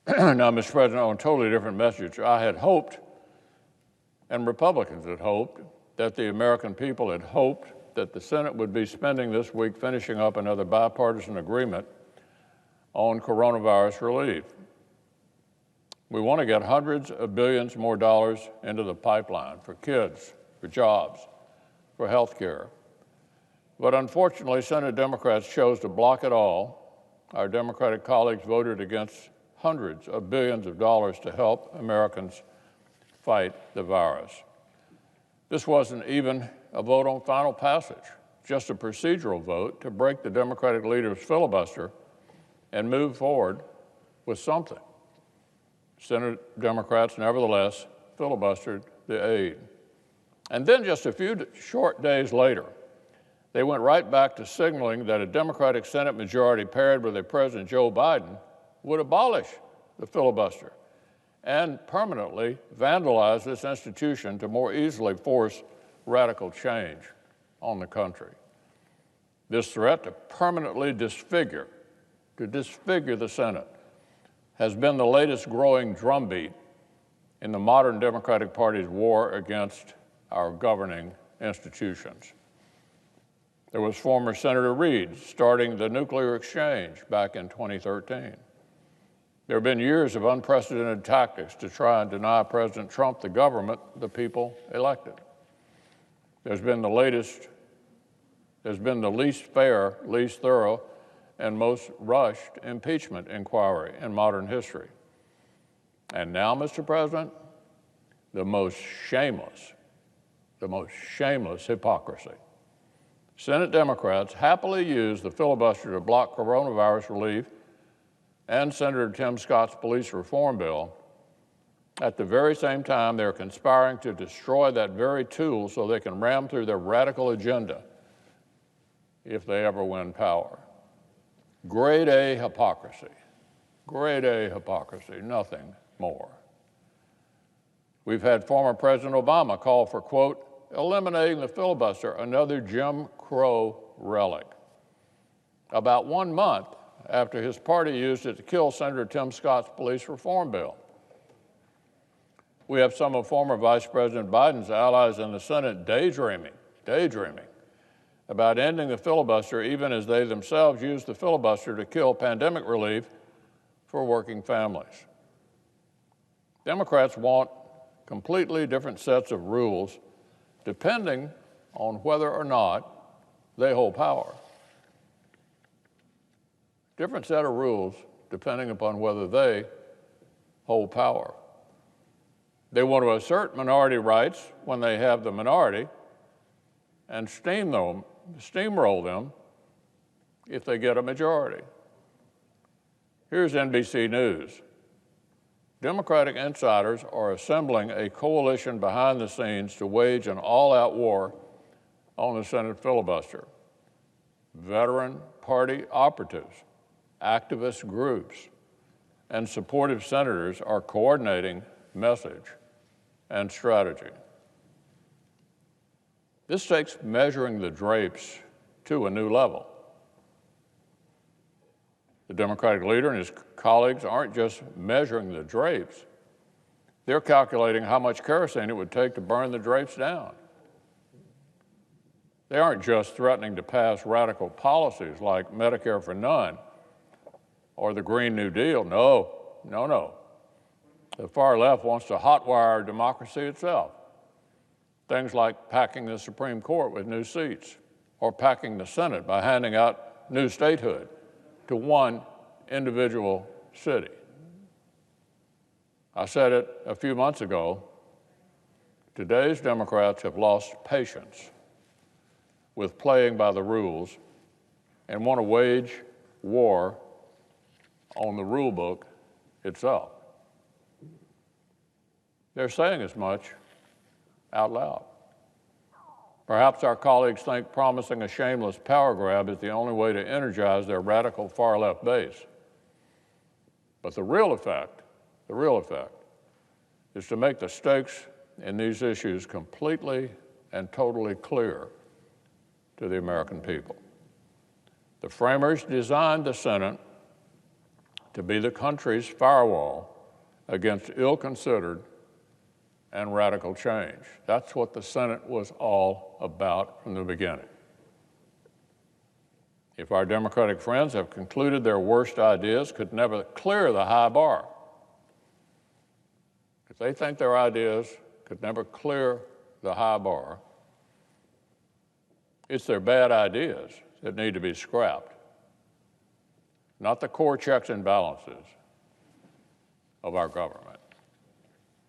Now, Mr. President, on a totally different message, I had hoped, and Republicans had hoped, that the American people had hoped that the Senate would be spending this week finishing up another bipartisan agreement on coronavirus relief. We want to get hundreds of billions more dollars into the pipeline for kids, for jobs, for health care. But unfortunately, Senate Democrats chose to block it all. Our Democratic colleagues voted against hundreds of billions of dollars to help Americans fight the virus. This wasn't even a vote on final passage, just a procedural vote to break the Democratic leader's filibuster and move forward with something. Senate Democrats nevertheless filibustered the aid. And then just a few short days later, they went right back to signaling that a Democratic Senate majority paired with a President Joe Biden would abolish the filibuster and permanently vandalize this institution to more easily force radical change on the country. This threat to permanently disfigure the Senate has been the latest growing drumbeat in the modern Democratic Party's war against our governing institutions. There was former Senator Reid starting the nuclear exchange back in 2013. There have been years of unprecedented tactics to try and deny President Trump the government the people elected. There's been the least fair, least thorough, and most rushed impeachment inquiry in modern history. And now, Mr. President, the most shameless hypocrisy. Senate Democrats happily used the filibuster to block coronavirus relief and Senator Tim Scott's police reform bill. At the very same time, they're conspiring to destroy that very tool so they can ram through their radical agenda if they ever win power. Grade A hypocrisy, nothing more. We've had former President Obama call for, quote, eliminating the filibuster, another Jim Crow relic. About 1 month after his party used it to kill Senator Tim Scott's police reform bill. We have some of former Vice President Biden's allies in the Senate daydreaming about ending the filibuster, even as they themselves used the filibuster to kill pandemic relief for working families. Democrats want completely different sets of rules depending on whether or not they hold power. Different set of rules depending upon whether they hold power. They want to assert minority rights when they have the minority and steamroll them if they get a majority. Here's NBC News. Democratic insiders are assembling a coalition behind the scenes to wage an all-out war on the Senate filibuster. Veteran party operatives, activist groups, and supportive senators are coordinating message and strategy. This takes measuring the drapes to a new level. The Democratic leader and his colleagues aren't just measuring the drapes, they're calculating how much kerosene it would take to burn the drapes down. They aren't just threatening to pass radical policies like Medicare for none or the Green New Deal. No. The far left wants to hotwire democracy itself. Things like packing the Supreme Court with new seats or packing the Senate by handing out new statehood to one individual city. I said it a few months ago, today's Democrats have lost patience with playing by the rules and want to wage war on the rule book itself. They're saying as much out loud. Perhaps our colleagues think promising a shameless power grab is the only way to energize their radical far-left base. But the real effect is to make the stakes in these issues completely and totally clear to the American people. The framers designed the Senate to be the country's firewall against ill-considered and radical change. That's what the Senate was all about from the beginning. If our Democratic friends have concluded their worst ideas could never clear the high bar, if they think their ideas could never clear the high bar, it's their bad ideas that need to be scrapped, not the core checks and balances of our government.